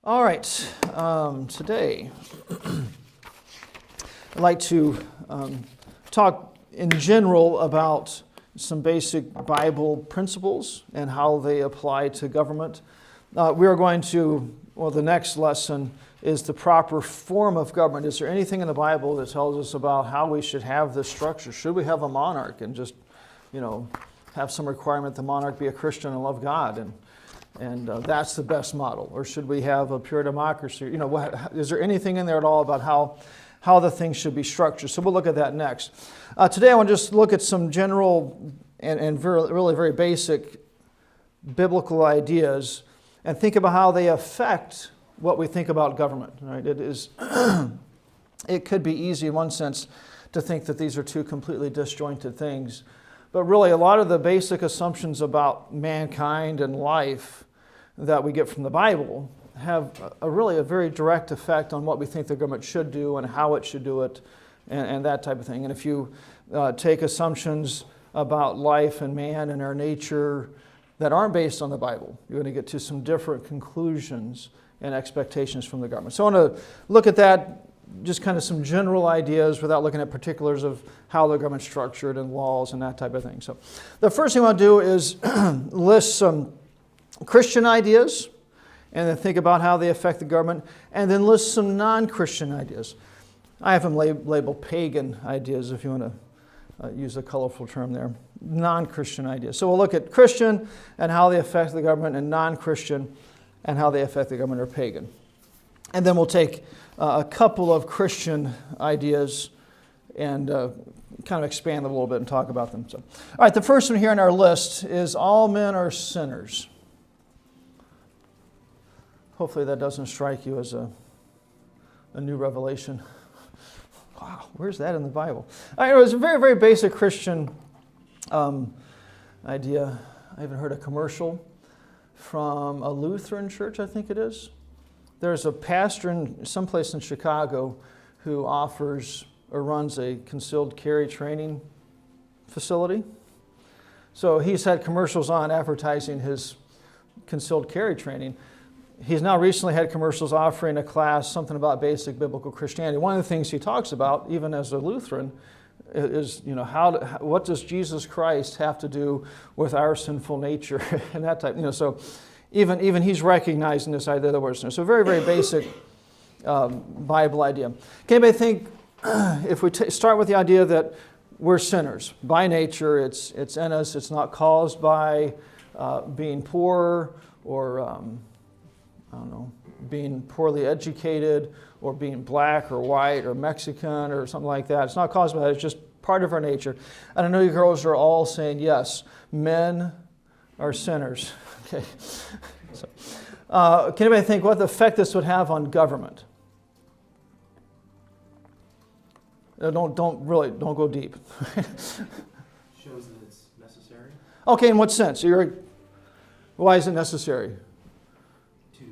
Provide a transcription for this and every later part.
All right, today I'd like to talk in general about some basic Bible principles and how they apply to government. We are going to, the next lesson is the proper form of government. Is there anything in the Bible that tells us about how we should have this structure? Should we have a monarch and just, have some requirement the monarch be a Christian and love God and that's the best model? Or should we have a pure democracy? Is there anything in there at all about how the thing should be structured? So we'll look at that next. Today I want to just look at some general and really very basic biblical ideas and think about how they affect what we think about government. Right? It could be easy in one sense to think that these are two completely disjointed things. But really, a lot of the basic assumptions about mankind and life that we get from the Bible have really a very direct effect on what we think the government should do and how it should do it and that type of thing. And if you take assumptions about life and man and our nature that aren't based on the Bible, you're going to get to some different conclusions and expectations from the government. So I want to look at that, just kind of some general ideas without looking at particulars of how the government's structured and laws and that type of thing. So the first thing I want to do is list some Christian ideas and then think about how they affect the government, and then list some non-Christian ideas. I have them labeled pagan ideas, if you want to use a colorful term there. Non-Christian ideas. So we'll look at Christian and how they affect the government, and non-Christian and how they affect the government or pagan. And then we'll take a couple of Christian ideas and kind of expand them a little bit and talk about them. So, all right, the first one here on our list is all men are sinners. Hopefully that doesn't strike you as a new revelation. Wow, where's that in the Bible? All right, it was a very, very basic Christian idea. I even heard a commercial from a Lutheran church, I think it is. There's a pastor in someplace in Chicago who offers or runs a concealed carry training facility. So he's had commercials on advertising his concealed carry training. He's now recently had commercials offering a class, something about basic biblical Christianity. One of the things he talks about, even as a Lutheran, is what does Jesus Christ have to do with our sinful nature and that type. So even he's recognizing this idea that we're sinners. So very, very basic Bible idea. Can anybody think, if we start with the idea that we're sinners by nature, it's in us, it's not caused by being poor or being poorly educated or being black or white or Mexican or something like that. It's not caused by that. It's just part of our nature. And I know you girls are all saying, yes, men are sinners. Okay. So, can anybody think what the effect this would have on government? Don't go deep. Shows that it's necessary. Okay, in what sense? Why is it necessary? To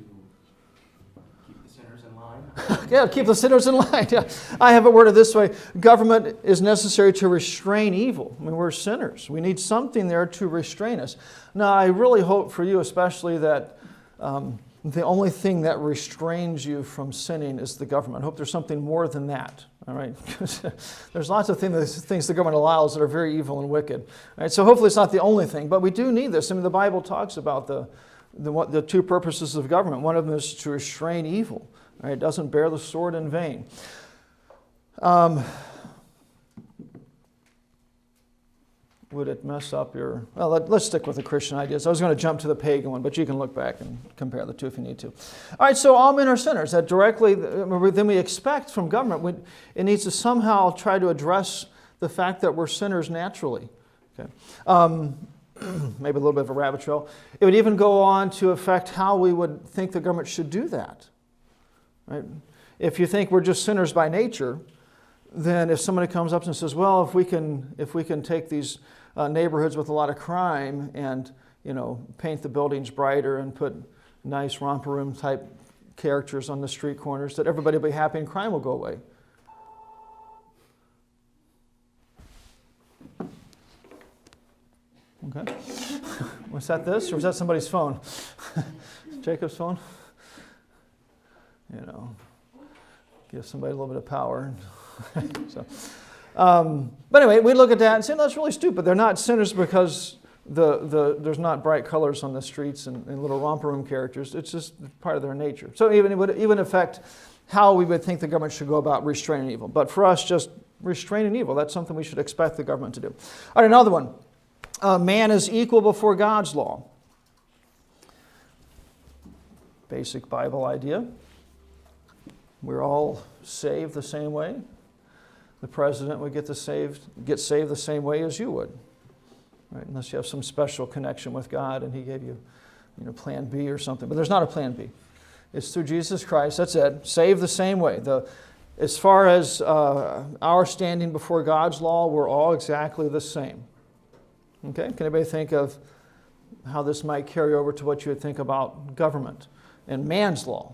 keep the sinners in line. Yeah, keep the sinners in line. Yeah. I have it worded this way. Government is necessary to restrain evil. I mean, we're sinners. We need something there to restrain us. Now, I really hope for you especially that the only thing that restrains you from sinning is the government. I hope there's something more than that. All right? There's lots of things the government allows that are very evil and wicked. All right? So hopefully it's not the only thing, but we do need this. I mean, the Bible talks about the two purposes of government. One of them is to restrain evil. Right? It doesn't bear the sword in vain. Would it mess up your... Well, let's stick with the Christian ideas. I was going to jump to the pagan one, but you can look back and compare the two if you need to. All right, so all men are sinners. That directly, then we expect from government, it needs to somehow try to address the fact that we're sinners naturally. Okay. Maybe a little bit of a rabbit trail. It would even go on to affect how we would think the government should do that. Right? If you think we're just sinners by nature, then if somebody comes up and says, well, if we can take these neighborhoods with a lot of crime and paint the buildings brighter and put nice romper room type characters on the street corners, that everybody will be happy and crime will go away. Okay. Was that this, or was that somebody's phone? Jacob's phone? give somebody a little bit of power. So, but anyway, we look at that and say, no, that's really stupid. They're not sinners because there's not bright colors on the streets and little romper room characters. It's just part of their nature. So it would even affect how we would think the government should go about restraining evil. But for us, just restraining evil, that's something we should expect the government to do. All right, another one. Man is equal before God's law. Basic Bible idea. We're all saved the same way. The president would get saved the same way as you would, right? Unless you have some special connection with God and He gave you, Plan B or something. But there's not a Plan B. It's through Jesus Christ. That's it. Saved the same way. As far as our standing before God's law, we're all exactly the same. Okay? Can anybody think of how this might carry over to what you would think about government and man's law?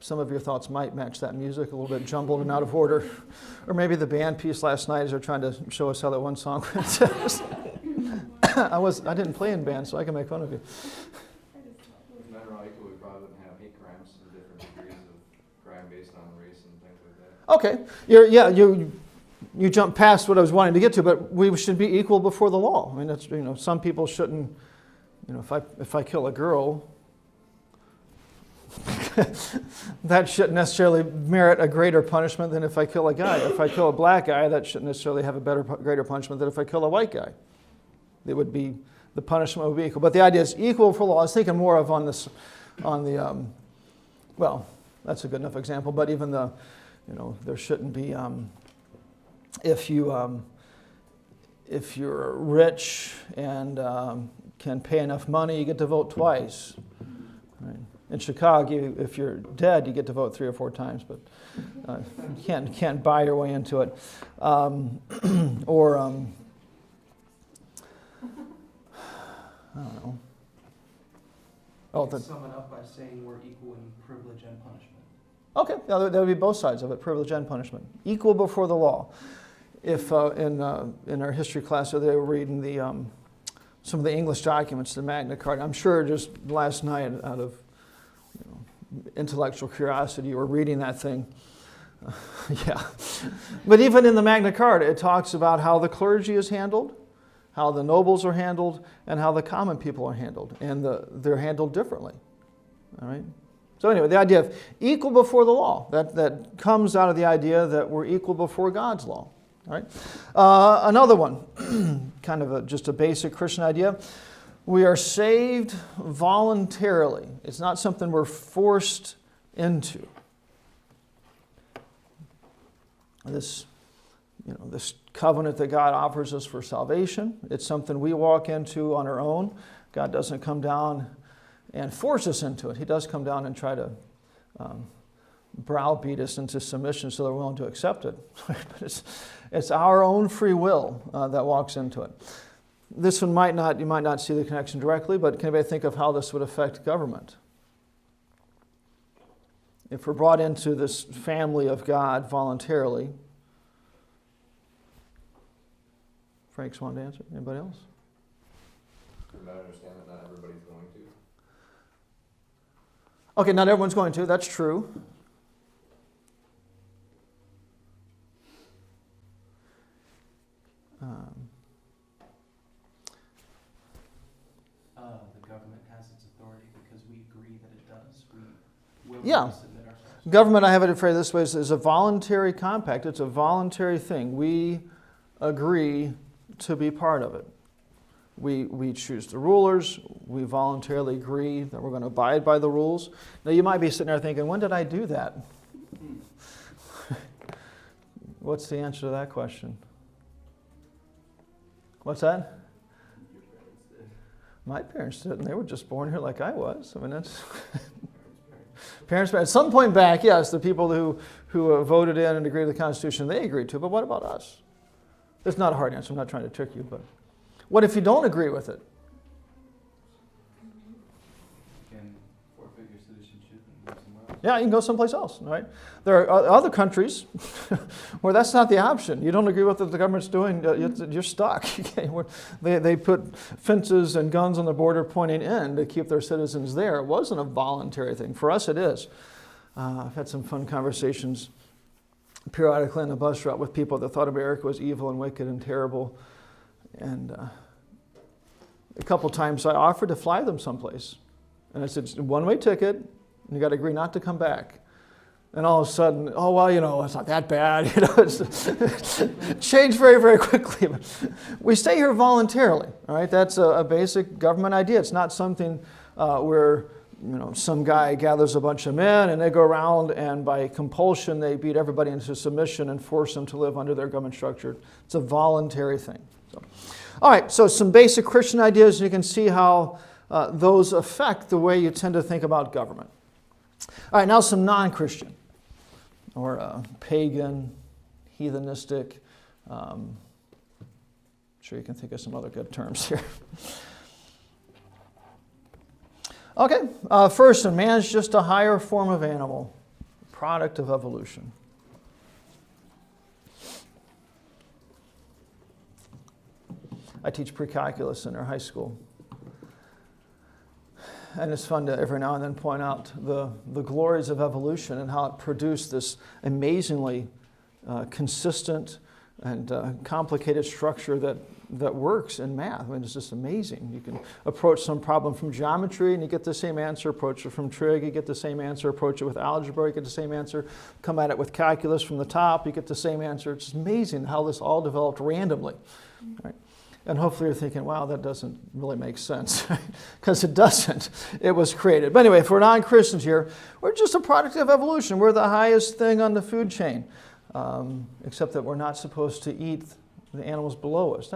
Some of your thoughts might match that music, a little bit jumbled and out of order. Or maybe the band piece last night as they're trying to show us how that one song went. I didn't play in band, so I can make fun of you. Not right, we probably wouldn't have hate crimes and different degrees of crime based on race and things like that. Okay. You jumped past what I was wanting to get to, but we should be equal before the law. I mean, that's, some people shouldn't, if I kill a girl, that shouldn't necessarily merit a greater punishment than if I kill a guy. If I kill a black guy, that shouldn't necessarily have a greater punishment than if I kill a white guy. The punishment would be equal. But the idea is equal for law. I was thinking more of that's a good enough example, but even there shouldn't be, if you're rich and can pay enough money, you get to vote twice. Right? In Chicago, if you're dead, you get to vote 3 or 4 times, but you can't buy your way into it. I don't know. Sum it up by saying we're equal in privilege and punishment. Okay, that would be both sides of it, privilege and punishment. Equal before the law. If in our history class, they were reading some of the English documents, the Magna Carta. I'm sure just last night, out of intellectual curiosity, you were reading that thing. Yeah. But even in the Magna Carta, it talks about how the clergy is handled, how the nobles are handled, and how the common people are handled. And they're handled differently. All right? So anyway, the idea of equal before the law, that comes out of the idea that we're equal before God's law. All right? Another one, kind of just a basic Christian idea. We are saved voluntarily. It's not something we're forced into. This covenant that God offers us for salvation, it's something we walk into on our own. God doesn't come down and force us into it. He does come down and try to browbeat us into submission so they're willing to accept it. But it's our own free will that walks into it. This one you might not see the connection directly, but can anybody think of how this would affect government? If we're brought into this family of God voluntarily. Frank's wanted to answer. Anybody else? You might understand that not everybody's going to. Okay, not everyone's going to. That's true. The government has its authority because we agree that it does. We will submit ourselves. Government, I have it phrased this way, is a voluntary compact. It's a voluntary thing. We agree to be part of it. We choose the rulers. We voluntarily agree that we're going to abide by the rules. Now, you might be sitting there thinking, when did I do that? What's the answer to that question? What's that? My parents did, and they were just born here like I was. I mean, that's parents. At some point back, yes, the people who voted in and agreed to the Constitution, they agreed to. But what about us? It's not a hard answer. I'm not trying to trick you, but what if you don't agree with it? You can forfeit your citizenship and move somewhere else. Yeah, you can go someplace else, right? There are other countries where that's not the option. You don't agree with what the government's doing, you're stuck. They put fences and guns on the border pointing in to keep their citizens there. It wasn't a voluntary thing. For us, it is. I've had some fun conversations periodically on the bus route with people that thought America was evil and wicked and terrible. And a couple times I offered to fly them someplace. And I said, it's a one-way ticket, and you got to agree not to come back. And all of a sudden, oh, well, it's not that bad. It's changed very, very quickly. We stay here voluntarily, all right? That's a basic government idea. It's not something where some guy gathers a bunch of men and they go around and by compulsion they beat everybody into submission and force them to live under their government structure. It's a voluntary thing. All right, so some basic Christian ideas, and you can see how those affect the way you tend to think about government. All right, now some non-Christian or pagan, heathenistic. I'm sure you can think of some other good terms here. Okay, first, man's just a higher form of animal, product of evolution. I teach pre-calculus in our high school. And it's fun to every now and then point out the glories of evolution and how it produced this amazingly consistent and complicated structure that works in math. I mean, it's just amazing. You can approach some problem from geometry and you get the same answer. Approach it from trig, you get the same answer. Approach it with algebra, you get the same answer. Come at it with calculus from the top, you get the same answer. It's amazing how this all developed randomly. Right? And hopefully you're thinking, wow, that doesn't really make sense. Because it doesn't. It was created. But anyway, if we're non-Christians here, we're just a product of evolution. We're the highest thing on the food chain. Except that we're not supposed to eat the animals below us.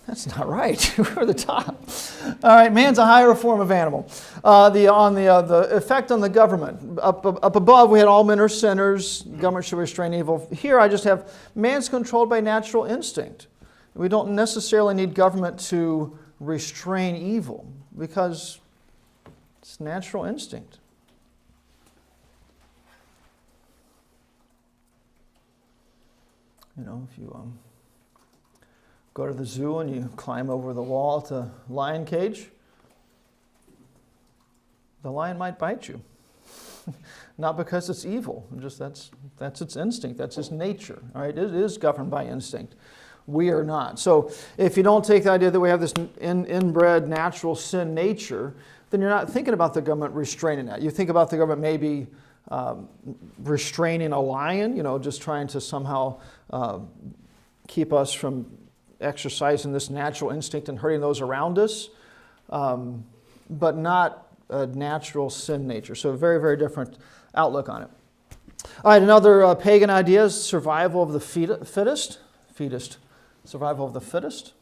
That's not right. We're the top. All right, man's a higher form of animal. The effect on the government. Up above, we had all men are sinners. Government should restrain evil. Here, I just have man's controlled by natural instinct. We don't necessarily need government to restrain evil because it's natural instinct. If you go to the zoo and you climb over the wall at the lion cage, the lion might bite you. Not because it's evil, just that's its instinct, that's its nature. All right, it is governed by instinct. We are not. So if you don't take the idea that we have this inbred natural sin nature, then you're not thinking about the government restraining that. You think about the government maybe restraining a lion, just trying to somehow keep us from exercising this natural instinct and hurting those around us, but not a natural sin nature. So a very, very different outlook on it. All right, another pagan idea is survival of the fittest. Survival of the fittest.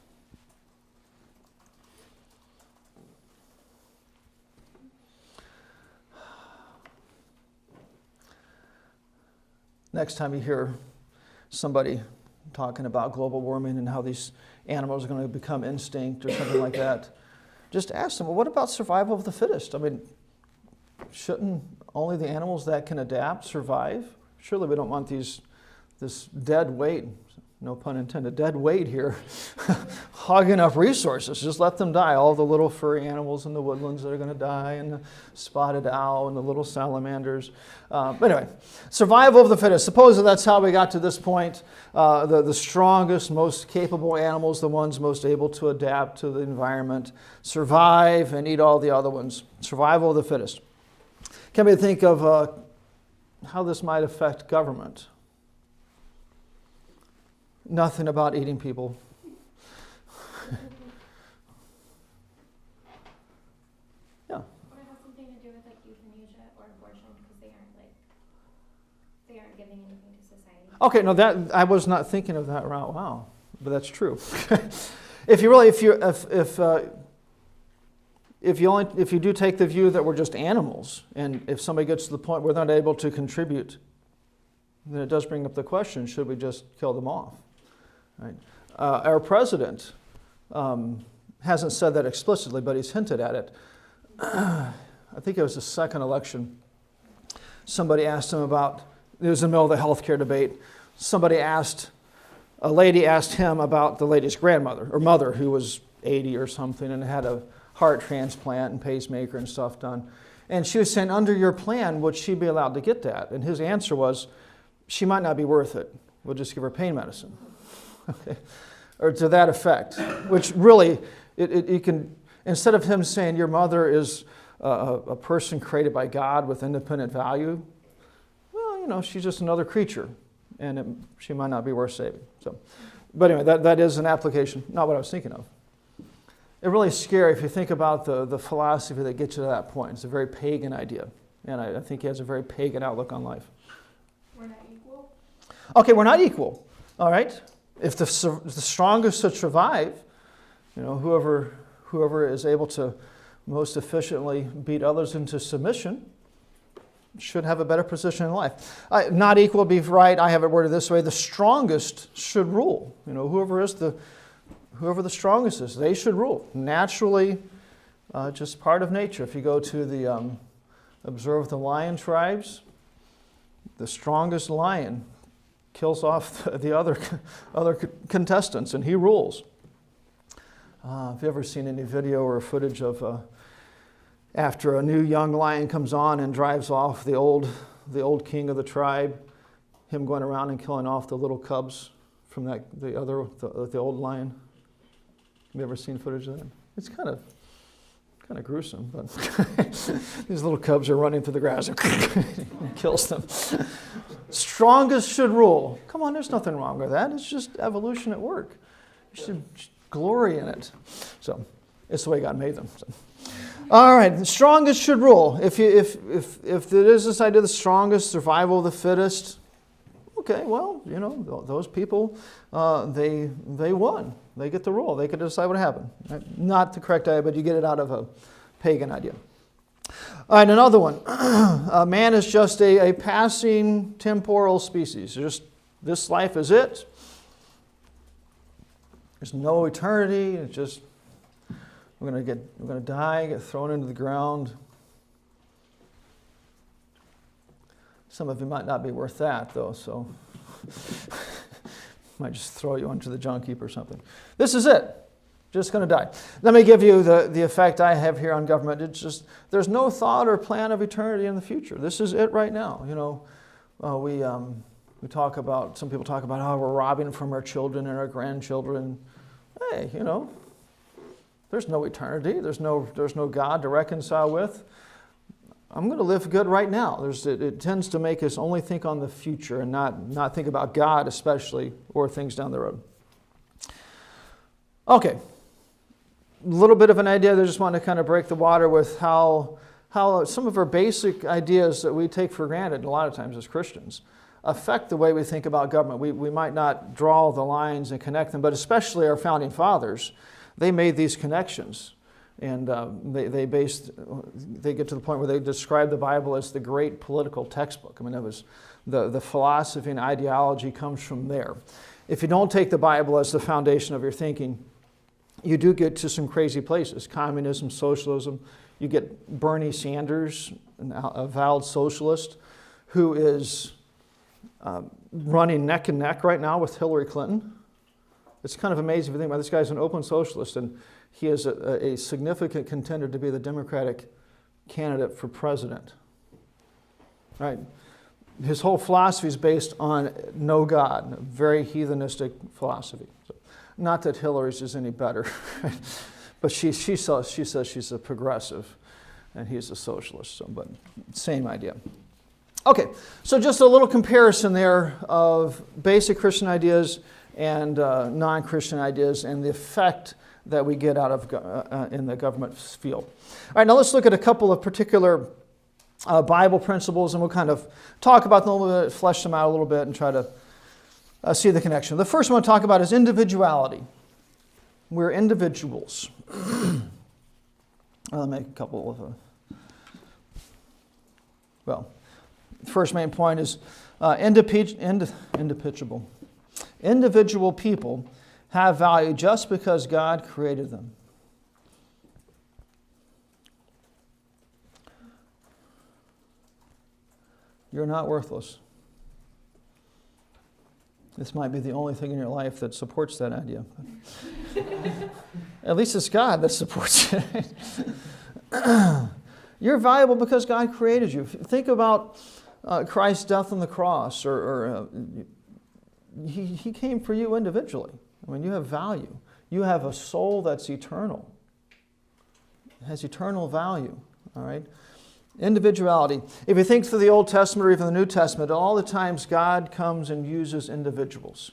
Next time you hear somebody talking about global warming and how these animals are going to become extinct or something like that, just ask them, well, what about survival of the fittest? I mean, shouldn't only the animals that can adapt survive? Surely we don't want this dead weight, no pun intended, dead weight here, hogging up resources. Just let them die. All the little furry animals in the woodlands that are going to die, and the spotted owl and the little salamanders. But anyway, survival of the fittest. Suppose that's how we got to this point. The strongest, most capable animals, the ones most able to adapt to the environment, survive and eat all the other ones. Survival of the fittest. Can we think of how this might affect government? Nothing about eating people. Yeah. Would it have something to do with euthanasia or abortion because they aren't giving anything to society? Okay, no, that I was not thinking of that route. Wow, but that's true. If you do take the view that we're just animals, and if somebody gets to the point where they're not able to contribute, then it does bring up the question: should we just kill them off? Right. Our president hasn't said that explicitly, but he's hinted at it. I think it was the second election, somebody asked him about, it was in the middle of the healthcare debate, a lady asked him about the lady's grandmother, or mother, who was 80 or something and had a heart transplant and pacemaker and stuff done. And she was saying, under your plan, would she be allowed to get that? And his answer was, she might not be worth it. We'll just give her pain medicine. Okay. Or to that effect, which really, you can, instead of him saying your mother is a person created by God with independent value, well, she's just another creature, and she might not be worth saving. So, but anyway, that is an application, not what I was thinking of. It's really scary if you think about the philosophy that gets you to that point. It's a very pagan idea, and I think he has a very pagan outlook on life. We're not equal? Okay, we're not equal, all right? If the strongest should survive, whoever is able to most efficiently beat others into submission should have a better position in life. Not equal would be right. I have it worded this way: the strongest should rule. Whoever the strongest is, they should rule. Naturally, just part of nature. If you go to the observe the lion tribes, the strongest lion kills off the other contestants, and he rules. Have you ever seen any video or footage of after a new young lion comes on and drives off the old king of the tribe, him going around and killing off the little cubs from the old lion? Have you ever seen footage of that? It's kind of gruesome, but these little cubs are running through the grass and kills them. Strongest should rule. Come on, there's nothing wrong with that. It's just evolution at work. You should glory in it. So it's the way God made them. So. All right, the strongest should rule. If there is this idea of the strongest, survival of the fittest, okay, well, those people, they won. They get the rule. They get to decide what happened. Right? Not the correct idea, but you get it out of a pagan idea. All right, another one. Man is just a passing temporal species. Just this life is it. There's no eternity. It's just we're going to die, get thrown into the ground. Some of you might not be worth that, though, so might just throw you onto the junk heap or something. This is it. Just going to die. Let me give you the effect I have here on government. It's just there's no thought or plan of eternity in the future. This is it right now. We talk about, some people talk about how we're robbing from our children and our grandchildren. Hey, there's no eternity. There's no God to reconcile with. I'm going to live good right now. It tends to make us only think on the future and not think about God especially, or things down the road. Okay, a little bit of an idea. I just want to kind of break the water with how some of our basic ideas that we take for granted a lot of times as Christians affect the way we think about government. We might not draw the lines and connect them, but especially our founding fathers, they made these connections. And they get to the point where they describe the Bible as the great political textbook. I mean, it was the philosophy and ideology comes from there. If you don't take the Bible as the foundation of your thinking, you do get to some crazy places. Communism, socialism. You get Bernie Sanders, an avowed socialist, who is running neck and neck right now with Hillary Clinton. It's kind of amazing if you think about it. This guy's an open socialist, and he is a significant contender to be the Democratic candidate for president. Right? His whole philosophy is based on no God, a very heathenistic philosophy. So, not that Hillary's is any better, but she says she's a progressive, and he's a socialist. So, but same idea. Okay, so just a little comparison there of basic Christian ideas and non-Christian ideas, and the effect that we get out of in the government field. All right, now let's look at a couple of particular Bible principles, and we'll kind of talk about them a little bit, flesh them out a little bit, and try to see the connection. The first one I want to talk about is individuality. We're individuals. I'll make a couple of... the first main point is individual. Individual people have value just because God created them. You're not worthless. This might be the only thing in your life that supports that idea. At least it's God that supports it. You're valuable because God created you. Think about Christ's death on the cross, he came for you individually. I mean, you have value. You have a soul that's eternal. It has eternal value, all right? Individuality. If you think through the Old Testament or even the New Testament, all the times God comes and uses individuals.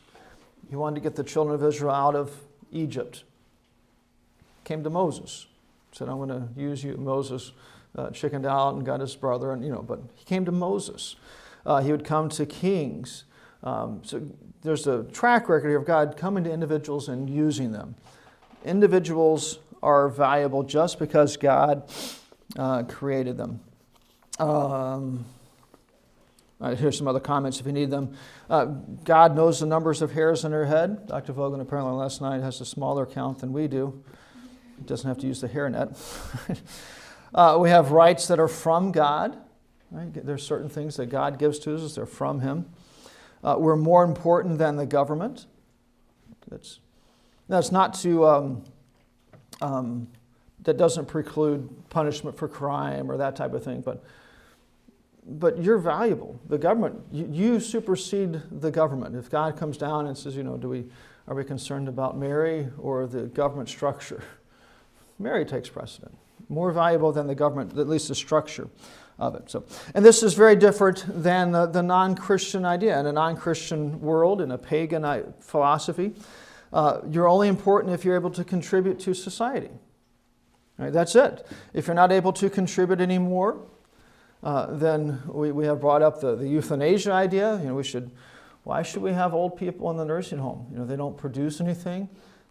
He wanted to get the children of Israel out of Egypt. Came to Moses. Said, I'm going to use you. Moses chickened out and got his brother, but he came to Moses. He would come to kings. So there's a track record here of God coming to individuals and using them. Individuals are valuable just because God created them. Here's some other comments if you need them. God knows the numbers of hairs on your head. Dr. Vogan apparently last night has a smaller count than we do. He doesn't have to use the hairnet. We have rights that are from God. Right? There's certain things that God gives to us. They're from Him. We're more important than the government. That's not to... that doesn't preclude punishment for crime or that type of thing, but you're valuable. The government, you supersede the government. If God comes down and says, are we concerned about Mary or the government structure? Mary takes precedent. More valuable than the government, at least the structure of it. And this is very different than the non-Christian idea. In a non-Christian world, in a pagan philosophy, you're only important if you're able to contribute to society. Right, that's it. If you're not able to contribute anymore, then we have brought up the euthanasia idea. Why should we have old people in the nursing home? They don't produce anything,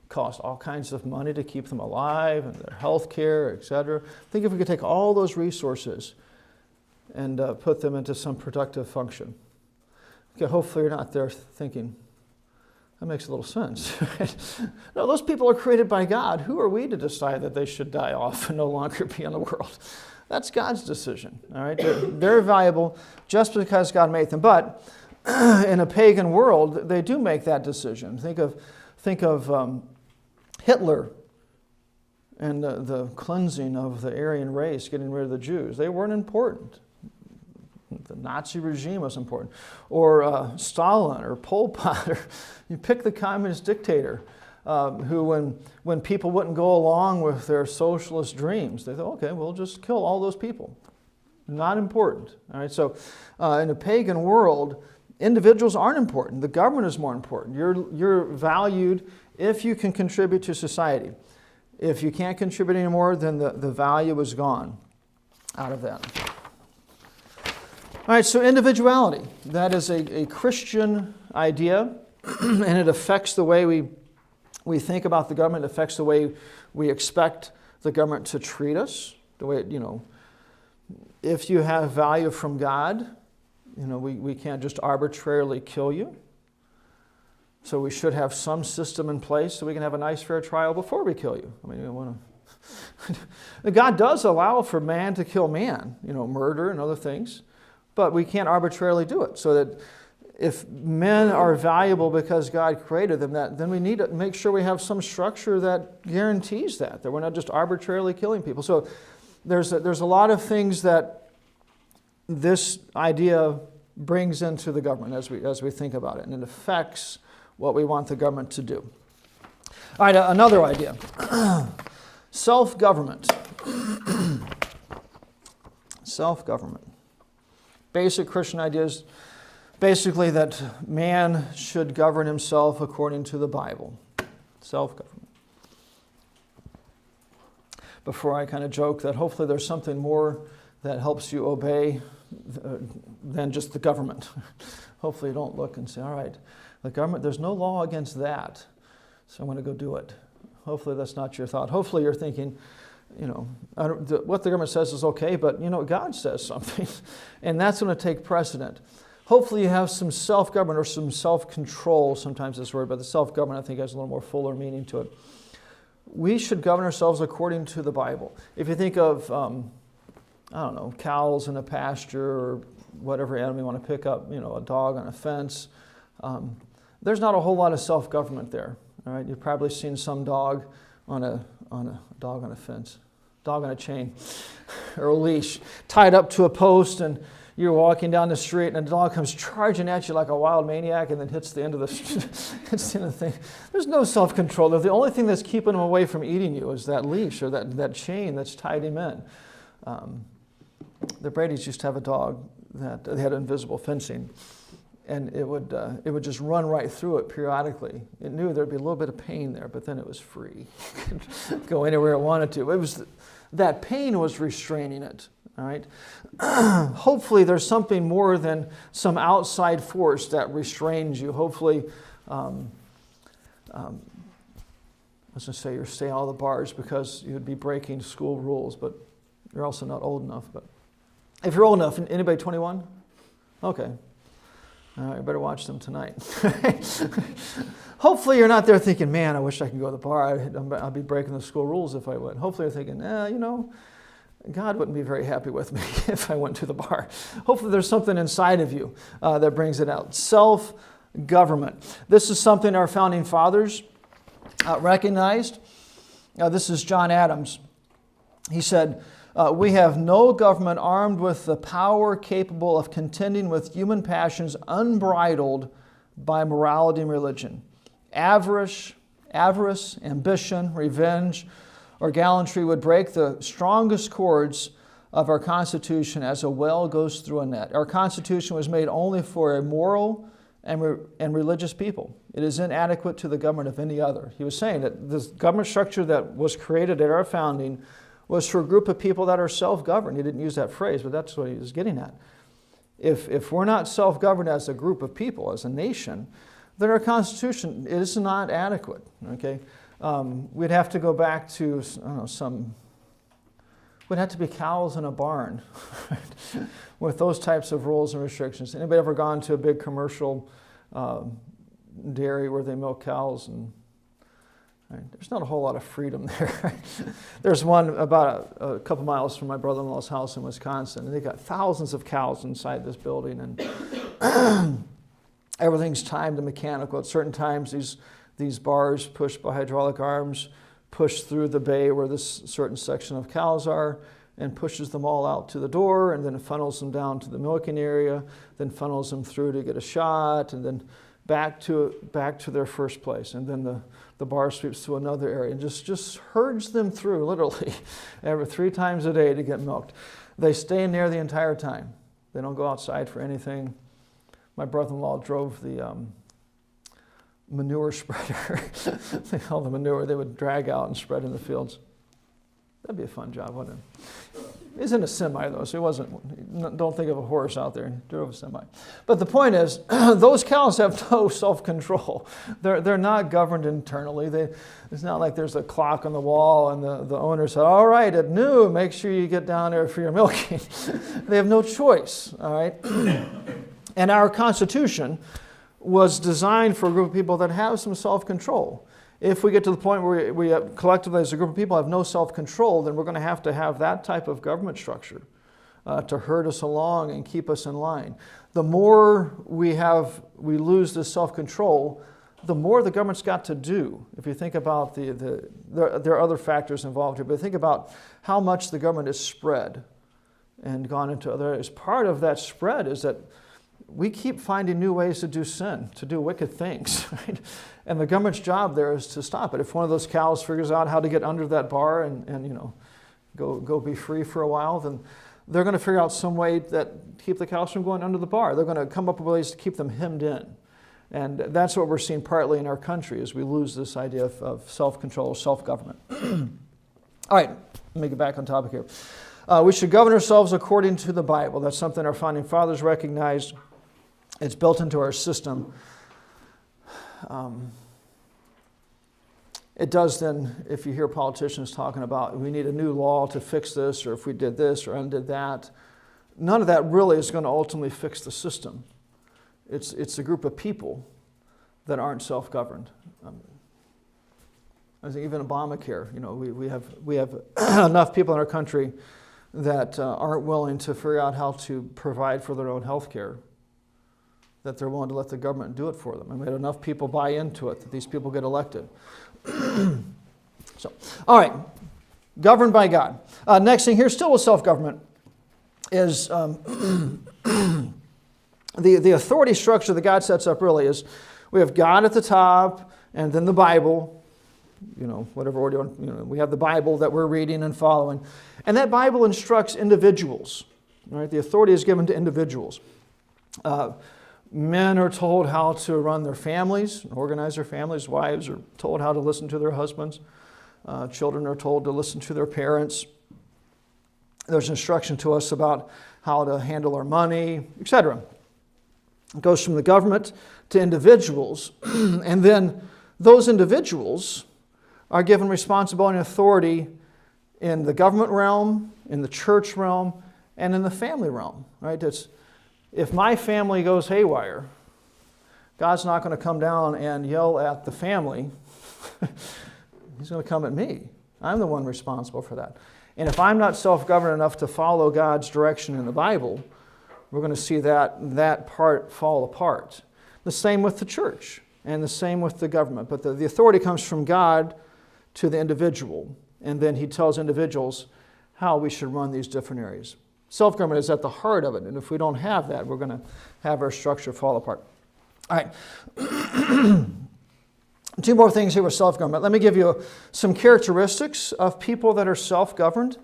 cost all kinds of money to keep them alive and their health care, etc. Think if we could take all those resources and put them into some productive function. Okay, hopefully you're not there thinking, that makes a little sense. No, those people are created by God. Who are we to decide that they should die off and no longer be in the world? That's God's decision. All right, they're valuable just because God made them. But in a pagan world, they do make that decision. Think of Hitler and the cleansing of the Aryan race, getting rid of the Jews. They weren't important. The Nazi regime was important. Or Stalin or Pol Pot. Or you pick the communist dictator who, when people wouldn't go along with their socialist dreams, they thought, okay, we'll just kill all those people. Not important. All right. So in a pagan world, individuals aren't important. The government is more important. You're valued if you can contribute to society. If you can't contribute anymore, then the value is gone out of that. All right, so individuality. That is a Christian idea, and it affects the way we think about the government. It affects the way we expect the government to treat us. The way, if you have value from God, we can't just arbitrarily kill you. So we should have some system in place so we can have a nice, fair trial before we kill you. I mean, God does allow for man to kill man, murder and other things. But we can't arbitrarily do it. So that if men are valuable because God created them, then we need to make sure we have some structure that guarantees that we're not just arbitrarily killing people. So there's a lot of things that this idea brings into the government as we think about it, and it affects what we want the government to do. All right, another idea. Self-government. Self-government. Basic Christian ideas, basically that man should govern himself according to the Bible. Self-government. Before I kind of joke that hopefully there's something more that helps you obey than just the government. Hopefully you don't look and say, all right, the government, there's no law against that, so I'm going to go do it. Hopefully that's not your thought. Hopefully you're thinking, what the government says is okay, but God says something, and that's going to take precedent. Hopefully you have some self-government or some self-control, sometimes this word, but the self-government I think has a little more fuller meaning to it. We should govern ourselves according to the Bible. If you think of, cows in a pasture or whatever animal you want to pick up, a dog on a fence. There's not a whole lot of self-government there. All right, you've probably seen some dog on a dog on a fence, dog on a chain or a leash, tied up to a post, and you're walking down the street, and a dog comes charging at you like a wild maniac, and then hits the end of the hits the end of the thing. There's no self-control. The only thing that's keeping him away from eating you is that leash or that chain that's tied him in. The Bradys used to have a dog that they had invisible fencing, and it would just run right through it periodically. It knew there'd be a little bit of pain there, but then it was free. It could go anywhere it wanted to. It was that pain was restraining it. All right. Hopefully, there's something more than some outside force that restrains you. Hopefully, I was going to say you're staying out of the bars because you'd be breaking school rules, but you're also not old enough. But if you're old enough, anybody 21? Okay. All right, you better watch them tonight. Hopefully you're not there thinking, man, I wish I could go to the bar. I'd be breaking the school rules if I would. Hopefully you're thinking, God wouldn't be very happy with me if I went to the bar. Hopefully there's something inside of you that brings it out. Self-government. This is something our founding fathers recognized. This is John Adams. He said, we have no government armed with the power capable of contending with human passions unbridled by morality and religion. Avarice, ambition, revenge, or gallantry would break the strongest cords of our Constitution as a well goes through a net. Our Constitution was made only for a moral and religious people. It is inadequate to the government of any other. He was saying that this government structure that was created at our founding was for a group of people that are self-governed. He didn't use that phrase, but that's what he was getting at. If we're not self-governed as a group of people, as a nation, then our Constitution is not adequate. Okay, we'd have to go back to would have to be cows in a barn with those types of rules and restrictions. Anybody ever gone to a big commercial dairy where they milk cows and right. There's not a whole lot of freedom there. There's one about a couple miles from my brother-in-law's house in Wisconsin, and they got thousands of cows inside this building, and everything's timed and mechanical. At certain times, these bars pushed by hydraulic arms push through the bay where this certain section of cows are, and pushes them all out to the door, and then it funnels them down to the milking area, then funnels them through to get a shot, and then back to their first place, and then the bar sweeps to another area and just herds them through, literally, every 3 times a day to get milked. They stay in there the entire time. They don't go outside for anything. My brother-in-law drove the manure spreader. They call the manure they would drag out and spread in the fields. That'd be a fun job, wouldn't it? He's in a semi, though, so he wasn't, don't think of a horse out there. He drove a semi. But the point is, those cows have no self-control. They're not governed internally. It's not like there's a clock on the wall and the owner said, all right, at noon, make sure you get down there for your milking. They have no choice, all right? And our Constitution was designed for a group of people that have some self-control. If we get to the point where we collectively as a group of people have no self-control, then we're going to have that type of government structure to herd us along and keep us in line. The more we lose this self-control, the more the government's got to do. If you think about there are other factors involved here, but think about how much the government is spread and gone into other areas. Part of that spread is that we keep finding new ways to do sin, to do wicked things, right? And the government's job there is to stop it. If one of those cows figures out how to get under that bar and go be free for a while, then they're going to figure out some way that keep the cows from going under the bar. They're going to come up with ways to keep them hemmed in. And that's what we're seeing partly in our country as we lose this idea of self-control, self-government. All right, let me get back on topic here. We should govern ourselves according to the Bible. That's something our founding fathers recognized. It's built into our system. It does then, if you hear politicians talking about we need a new law to fix this, or if we did this or undid that, none of that really is going to ultimately fix the system. It's a group of people that aren't self-governed. I think even Obamacare, we have enough people in our country that aren't willing to figure out how to provide for their own health care, that they're willing to let the government do it for them. And we had enough people buy into it that these people get elected. So, all right, governed by God. Next thing here, still with self-government, is the authority structure that God sets up really is we have God at the top and then the Bible, whatever order you want, we have the Bible that we're reading and following. And that Bible instructs individuals, right? The authority is given to individuals. Men are told how to run their families, organize their families. Wives are told how to listen to their husbands. Children are told to listen to their parents. There's instruction to us about how to handle our money, etc. It goes from the government to individuals, and then those individuals are given responsibility and authority in the government realm, in the church realm, and in the family realm. Right? If my family goes haywire, God's not going to come down and yell at the family. He's going to come at me. I'm the one responsible for that. And if I'm not self-governed enough to follow God's direction in the Bible, we're going to see that part fall apart. The same with the church and the same with the government. But the authority comes from God to the individual. And then he tells individuals how we should run these different areas. Self-government is at the heart of it. And if we don't have that, we're going to have our structure fall apart. All right. Two more things here with self-government. Let me give you some characteristics of people that are self-governed.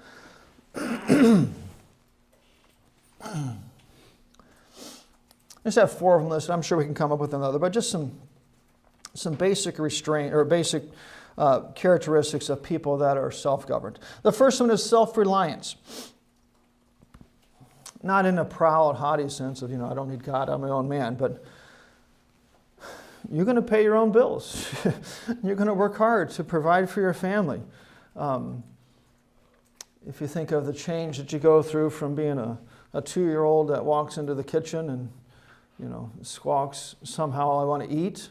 I just have 4 of them listed. I'm sure we can come up with another, but just some basic restraint or basic characteristics of people that are self-governed. The first one is self-reliance. Not in a proud, haughty sense of, I don't need God, I'm my own man, but you're going to pay your own bills. You're going to work hard to provide for your family. If you think of the change that you go through from being a 2-year-old that walks into the kitchen and squawks, somehow I want to eat,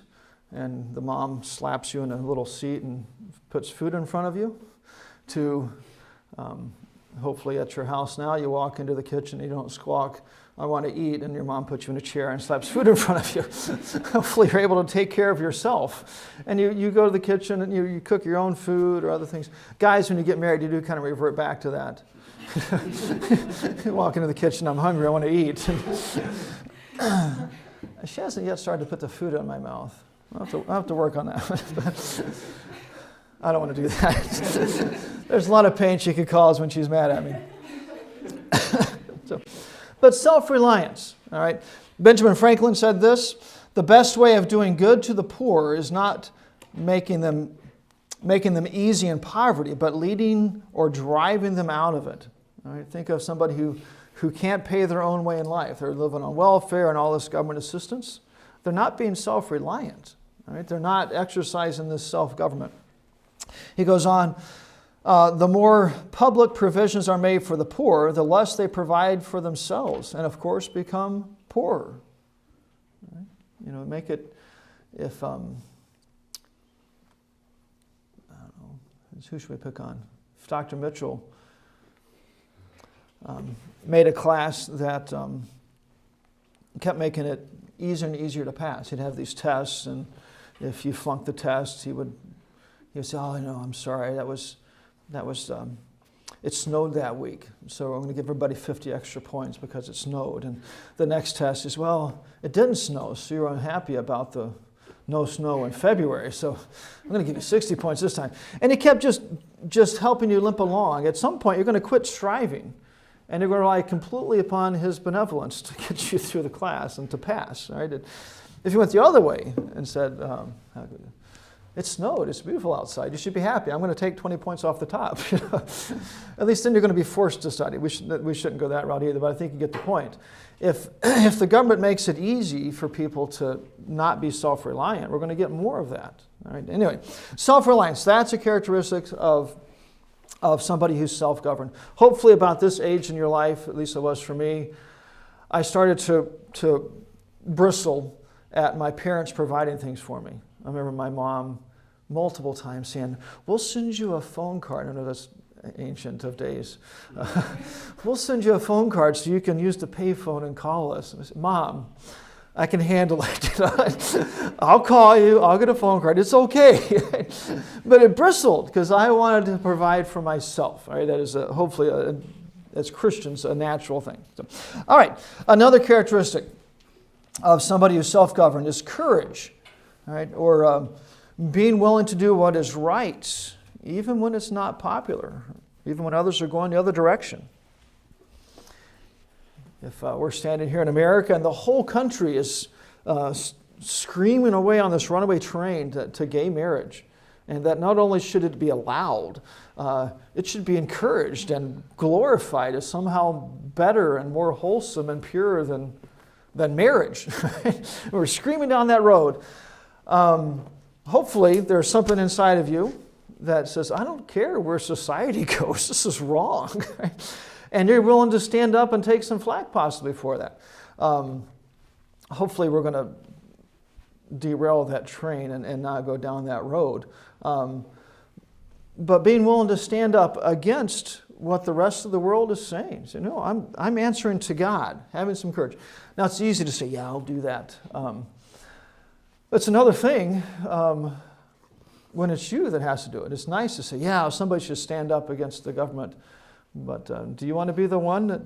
and the mom slaps you in a little seat and puts food in front of you, to hopefully at your house now you walk into the kitchen and you don't squawk, I want to eat, and your mom puts you in a chair and slaps food in front of you. Hopefully you're able to take care of yourself. And you go to the kitchen and you cook your own food or other things. Guys, when you get married, you do kind of revert back to that. You walk into the kitchen, I'm hungry, I want to eat. She hasn't yet started to put the food in my mouth. I'll have to work on that. I don't want to do that. There's a lot of pain she could cause when she's mad at me. But self-reliance, all right? Benjamin Franklin said this: the best way of doing good to the poor is not making them easy in poverty, but leading or driving them out of it. All right? Think of somebody who can't pay their own way in life. They're living on welfare and all this government assistance. They're not being self-reliant. All right? They're not exercising this self-government. He goes on, the more public provisions are made for the poor, the less they provide for themselves, and of course become poorer. Right? Make it, if, I don't know, who should we pick on? If Dr. Mitchell made a class that kept making it easier and easier to pass. He'd have these tests, and if you flunked the test, he would say, oh, no, I'm sorry, that was it snowed that week, so I'm going to give everybody 50 extra points because it snowed. And the next test is, well, it didn't snow, so you're unhappy about the no snow in February, so I'm going to give you 60 points this time. And he kept just helping you limp along. At some point, you're going to quit striving, and you're going to rely completely upon his benevolence to get you through the class and to pass. Right? If you went the other way and said, it snowed, it's beautiful outside, you should be happy, I'm going to take 20 points off the top. At least then you're going to be forced to study. We shouldn't go that route either, but I think you get the point. If the government makes it easy for people to not be self-reliant, we're going to get more of that. All right? Anyway, self-reliance, that's a characteristic of somebody who's self-governed. Hopefully about this age in your life, at least it was for me, I started to bristle at my parents providing things for me. I remember my mom multiple times saying, we'll send you a phone card. I know that's ancient of days. We'll send you a phone card so you can use the payphone and call us. And I said, Mom, I can handle it. I'll call you. I'll get a phone card. It's okay. But it bristled because I wanted to provide for myself. Right? That is hopefully, as Christians, a natural thing. So, all right. Another characteristic of somebody who's self-governed is courage. All right? Or being willing to do what is right, even when it's not popular, even when others are going the other direction. If we're standing here in America and the whole country is screaming away on this runaway train to gay marriage, and that not only should it be allowed, it should be encouraged and glorified as somehow better and more wholesome and pure than marriage. We're screaming down that road. Hopefully there's something inside of you that says, I don't care where society goes, this is wrong. And you're willing to stand up and take some flack possibly for that. Hopefully we're going to derail that train and not go down that road. But being willing to stand up against what the rest of the world is saying. So, no, I'm answering to God, having some courage. Now it's easy to say, yeah, I'll do that. It's another thing when it's you that has to do it. It's nice to say, yeah, somebody should stand up against the government. But do you want to be the one that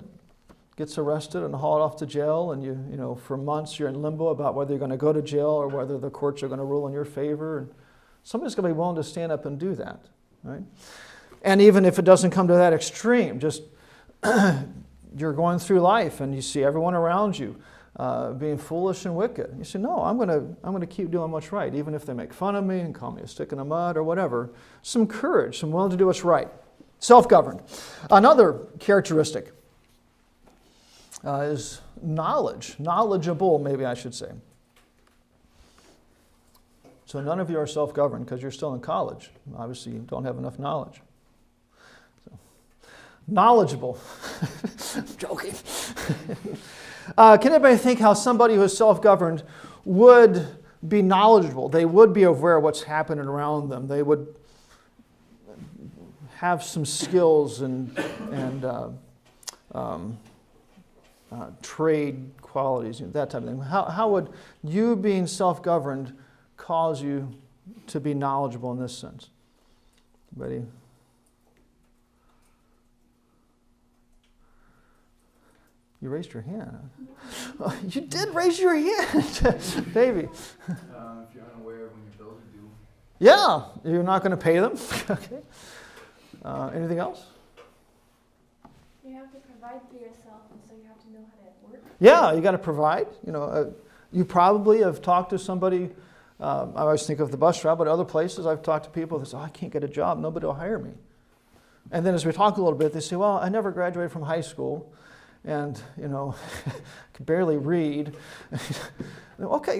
gets arrested and hauled off to jail, and you know, for months you're in limbo about whether you're going to go to jail or whether the courts are going to rule in your favor? And somebody's going to be willing to stand up and do that, right? And even if it doesn't come to that extreme, just you're going through life and you see everyone around you being foolish and wicked. You say, no, I'm going to keep doing what's right, even if they make fun of me and call me a stick in the mud or whatever. Some courage, some willing to do what's right. Self-governed. Another characteristic is knowledge. Knowledgeable, maybe I should say. So none of you are self-governed because you're still in college. Obviously, you don't have enough knowledge. So, knowledgeable. I'm joking. Can anybody think how somebody who is self-governed would be knowledgeable? They would be aware of what's happening around them. They would have some skills and trade qualities, that type of thing. How would you being self-governed cause you to be knowledgeable in this sense? Anybody? You raised your hand. Oh, you did raise your hand, baby. If you're unaware of when your bills are due. Yeah, you're not going to pay them. Okay. Anything else? You have to provide for yourself, and so you have to know how to work. Yeah, you got to provide. You know, you probably have talked to somebody. I always think of the bus route, but other places I've talked to people that say, "Oh, I can't get a job. Nobody will hire me." And then as we talk a little bit, they say, "Well, I never graduated from high school, and you know, could barely read." Okay,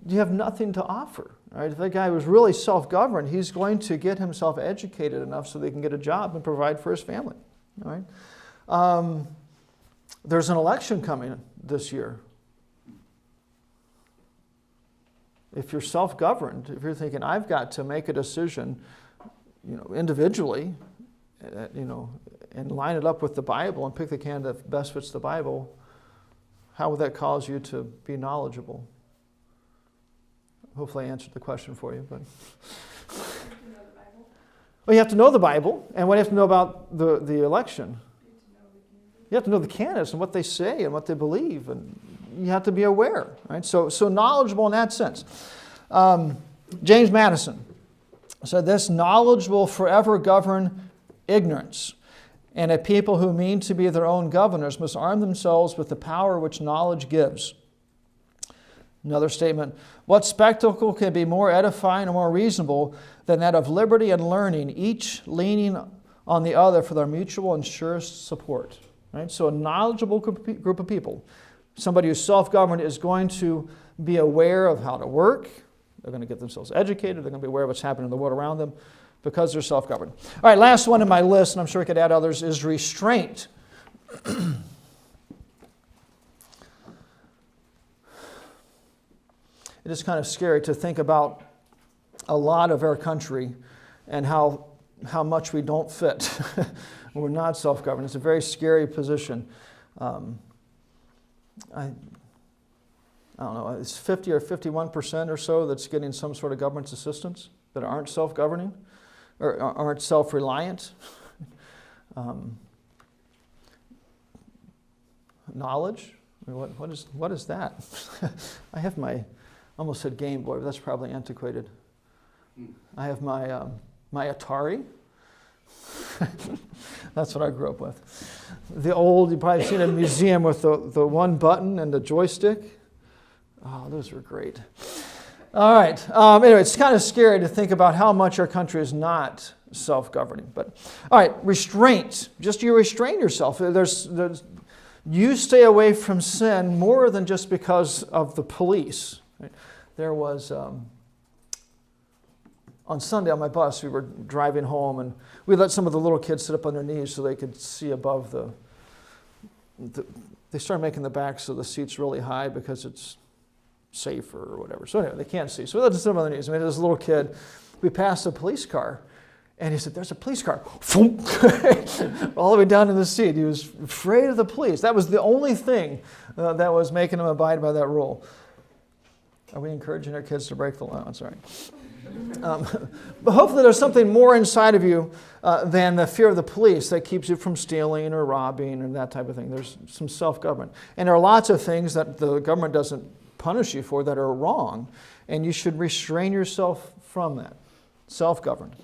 you have nothing to offer. Right? If that guy was really self-governed, he's going to get himself educated enough so that he can get a job and provide for his family. All right? There's an election coming this year. If you're self-governed, if you're thinking, I've got to make a decision, you know, individually, you know, and line it up with the Bible and pick the candidate that best fits the Bible, how would that cause you to be knowledgeable? Hopefully I answered the question for you. But well, you have to know the Bible, and what do you have to know about the election? You have to know the candidates and what they say and what they believe, and you have to be aware. Right? So knowledgeable in that sense. James Madison said this: knowledge will forever govern ignorance, and a people who mean to be their own governors must arm themselves with the power which knowledge gives. Another statement: what spectacle can be more edifying or more reasonable than that of liberty and learning, each leaning on the other for their mutual and surest support? Right? So a knowledgeable group of people, somebody who's self-governed, is going to be aware of how to work. They're going to get themselves educated. They're going to be aware of what's happening in the world around them because they're self-governed. All right, last one in my list, and I'm sure I could add others, is restraint. It is kind of scary to think about a lot of our country and how how much we don't fit. We're not self-governed. It's a very scary position. I don't know, it's 50 or 51% or so that's getting some sort of government assistance that aren't self-governing or aren't self-reliant. Knowledge? I mean, what is that? I have my, almost said Game Boy, but that's probably antiquated. I have my Atari. That's what I grew up with. The old, you've probably seen in a museum with the one button and the joystick. Oh, those were great. All right. Anyway, it's kind of scary to think about how much our country is not self-governing. But all right, restraint. Just you restrain yourself. You stay away from sin more than just because of the police. Right? There was on Sunday on my bus, we were driving home, and we let some of the little kids sit up on their knees so they could see above they started making the backs of the seats really high because it's safer or whatever. So anyway, they can't see. So we let them sit up on their knees. I mean, this little kid, we passed a police car, and he said, "There's a police car." All the way down to the seat. He was afraid of the police. That was the only thing that was making him abide by that rule. Are we encouraging our kids to break the law? I'm sorry. But hopefully there's something more inside of you than the fear of the police that keeps you from stealing or robbing or that type of thing. There's some self-government. And there are lots of things that the government doesn't punish you for that are wrong, and you should restrain yourself from that. Self-governed.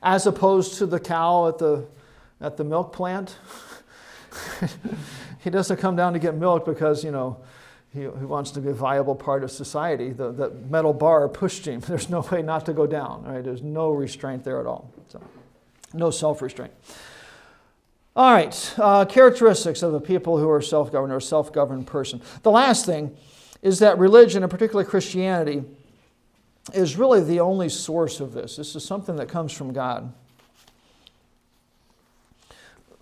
As opposed to the cow at the milk plant. He doesn't come down to get milk because, he wants to be a viable part of society. The metal bar pushed him. There's no way not to go down. Right? There's no restraint there at all. So, no self-restraint. All right, characteristics of the people who are self-governed or a self-governed person. The last thing is that religion, and particularly Christianity, is really the only source of this. This is something that comes from God.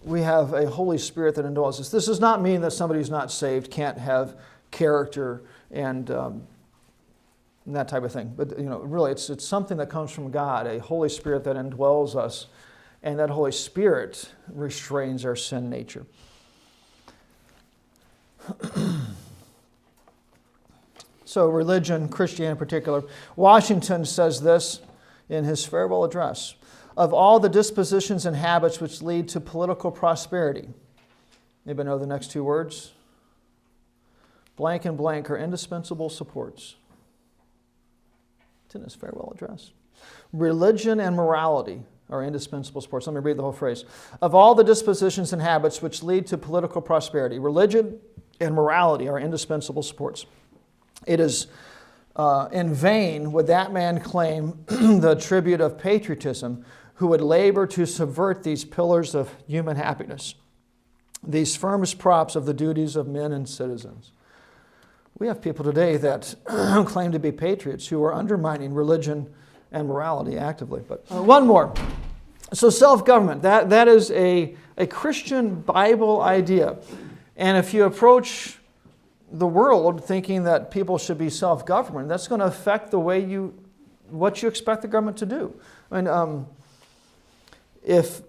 We have a Holy Spirit that indwells us. This does not mean that somebody who's not saved can't have character and that type of thing. But really, it's something that comes from God, a Holy Spirit that indwells us, and that Holy Spirit restrains our sin nature. So religion, Christianity in particular. Washington says this in his farewell address: "Of all the dispositions and habits which lead to political prosperity," anybody know the next two words? Blank and blank are indispensable supports. It's in his farewell address. Religion and morality are indispensable supports. Let me read the whole phrase. Of all the dispositions and habits which lead to political prosperity, religion and morality are indispensable supports. It is in vain would that man claim the tribute of patriotism who would labor to subvert these pillars of human happiness, these firmest props of the duties of men and citizens. We have people today that claim to be patriots who are undermining religion and morality actively. But one more. So self-government, that is a Christian Bible idea. And if you approach the world thinking that people should be self-governed, that's going to affect the way what you expect the government to do. I mean, if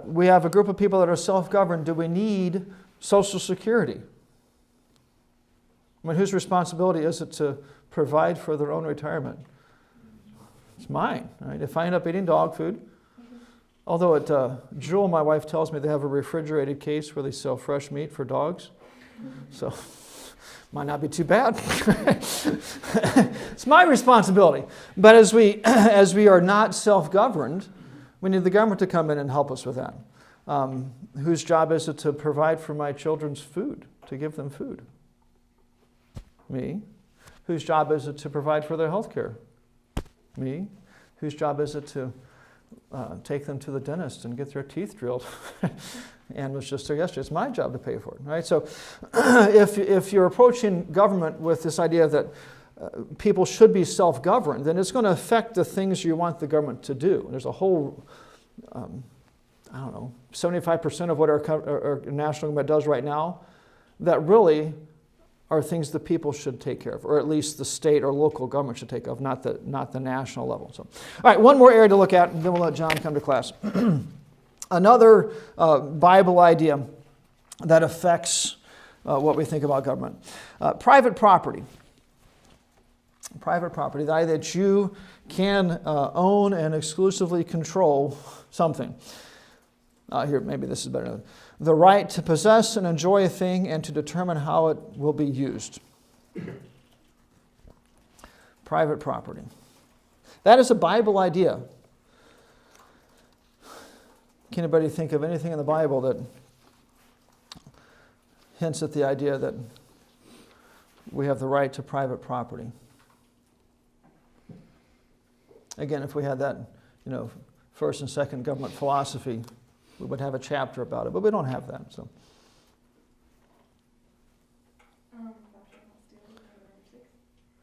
we have a group of people that are self-governed, do we need Social Security? I mean, whose responsibility is it to provide for their own retirement? It's mine. Right? If I end up eating dog food, although at Jewel, my wife tells me they have a refrigerated case where they sell fresh meat for dogs, so might not be too bad. It's my responsibility. But as we are not self-governed, we need the government to come in and help us with that. Whose job is it to provide for my children's food, to give them food? Me. Whose job is it to provide for their health care? Me. Whose job is it to take them to the dentist and get their teeth drilled? And was just there yesterday. It's my job to pay for it, right? So if you're approaching government with this idea that people should be self-governed, then it's going to affect the things you want the government to do. There's a whole, 75% of what our national government does right now that really are things the people should take care of, or at least the state or local government should take care of, not the national level. So, all right, one more area to look at, and then we'll let John come to class. Another Bible idea that affects what we think about government. Private property. Private property, the idea that you can own and exclusively control something. Here, maybe this is better. The right to possess and enjoy a thing and to determine how it will be used. Private property. That is a Bible idea. Can anybody think of anything in the Bible that hints at the idea that we have the right to private property? Again, if we had that, first and second government philosophy, we would have a chapter about it, but we don't have that. So,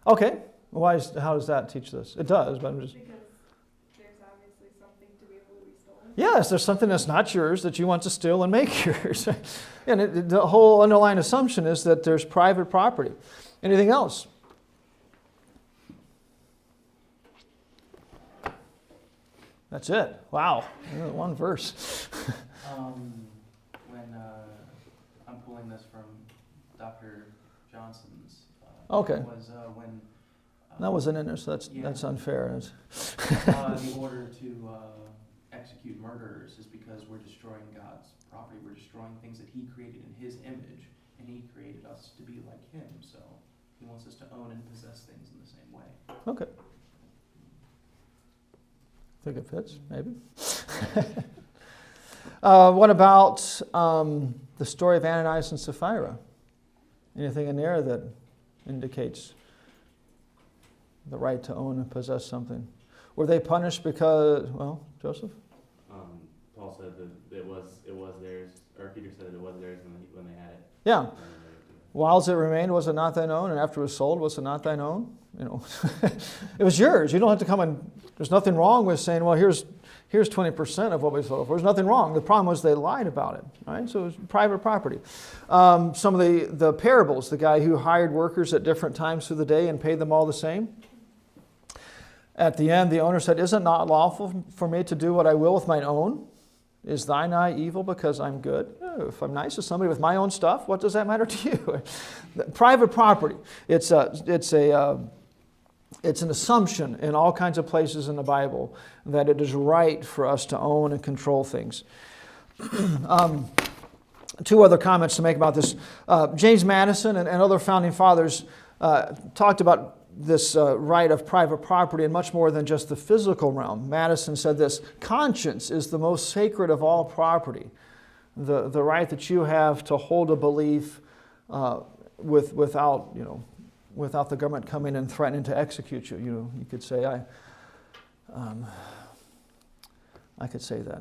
okay, how does that teach this? It does, but I'm just. Because there's obviously something to be able to be stolen. Yes, there's something that's not yours that you want to steal and make yours. And the whole underlying assumption is that there's private property. Anything else? That's it. Wow. One verse. When I'm pulling this from Dr. Johnson's, Okay. was when That wasn't in there, so that's unfair. the order to execute murderers is because we're destroying God's property. We're destroying things that He created in His image, and He created us to be like Him. So He wants us to own and possess things in the same way. Okay. I think it fits, maybe. What about the story of Ananias and Sapphira? Anything in there that indicates the right to own and possess something? Were they punished because, Joseph? Paul said that it was theirs, or Peter said that it was theirs when they had it. Yeah. Whilst it remained, was it not thine own? And after it was sold, was it not thine own? It was yours. You don't have to come and, there's nothing wrong with saying, well, here's 20% of what we sold for. There's nothing wrong. The problem was they lied about it, right? So it was private property. Some of the parables, the guy who hired workers at different times through the day and paid them all the same. At the end, the owner said, is it not lawful for me to do what I will with mine own? Is thine eye evil because I'm good? Oh, if I'm nice to somebody with my own stuff, what does that matter to you? Private property. It's an assumption in all kinds of places in the Bible that it is right for us to own and control things. Two other comments to make about this. James Madison and other founding fathers talked about this right of private property in much more than just the physical realm. Madison said this: conscience is the most sacred of all property. The right that you have to hold a belief without the government coming and threatening to execute you. You could say, I could say that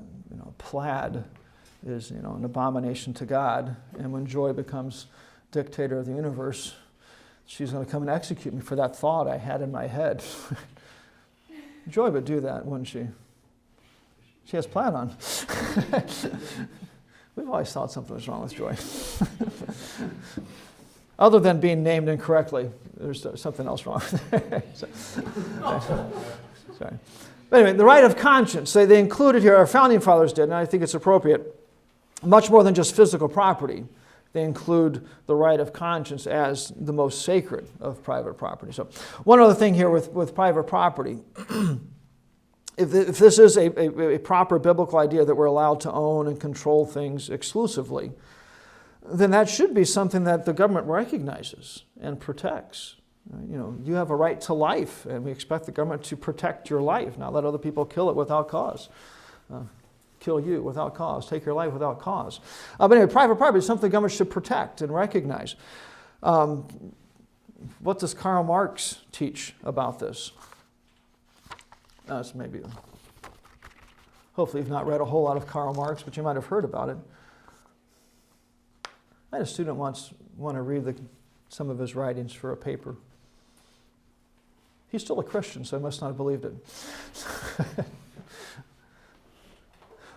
plaid is an abomination to God, and when Joy becomes dictator of the universe, she's going to come and execute me for that thought I had in my head. Joy would do that, wouldn't she? She has plaid on. We've always thought something was wrong with Joy. Other than being named incorrectly, there's something else wrong with her. Sorry. But anyway, the right of conscience, they included here, our founding fathers did, and I think it's appropriate, much more than just physical property. They include the right of conscience as the most sacred of private property. So one other thing here with private property, if this is a proper biblical idea that we're allowed to own and control things exclusively, then that should be something that the government recognizes and protects. You have a right to life, and we expect the government to protect your life, not let other people kill it without cause. Kill you without cause, take your life without cause. But anyway, private property is something the government should protect and recognize. What does Karl Marx teach about this? Hopefully you've not read a whole lot of Karl Marx, but you might have heard about it. I had a student once want to read some of his writings for a paper. He's still a Christian, so I must not have believed it.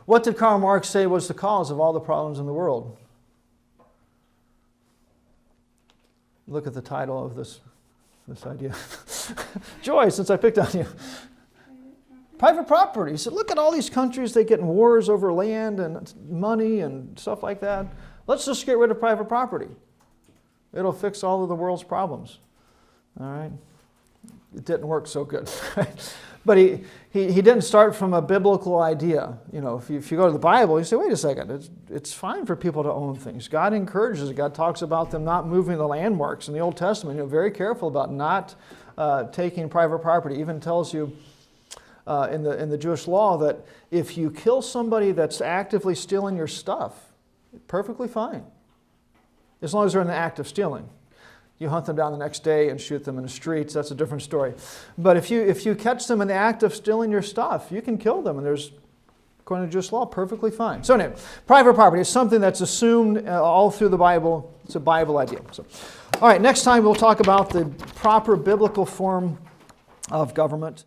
What did Karl Marx say was the cause of all the problems in the world? look at the title of this idea. Joy, since I picked on you. Private property. So look at all these countries, they get in wars over land and money and stuff like that. Let's just get rid of private property. It'll fix all of the world's problems. All right? It didn't work so good. But he didn't start from a biblical idea. You know, if you go to the Bible, you say, wait a second, it's fine for people to own things. God encourages it. God talks about them not moving the landmarks in the Old Testament. You know, very careful about not taking private property. Even tells you in the Jewish law that if you kill somebody that's actively stealing your stuff, perfectly fine. As long as they're in the act of stealing. You hunt them down the next day and shoot them in the streets, that's a different story. But if you catch them in the act of stealing your stuff, you can kill them, and there's, according to Jewish law, perfectly fine. So anyway, private property is something that's assumed all through the Bible. It's a Bible idea. So, all right, next time we'll talk about the proper biblical form of government.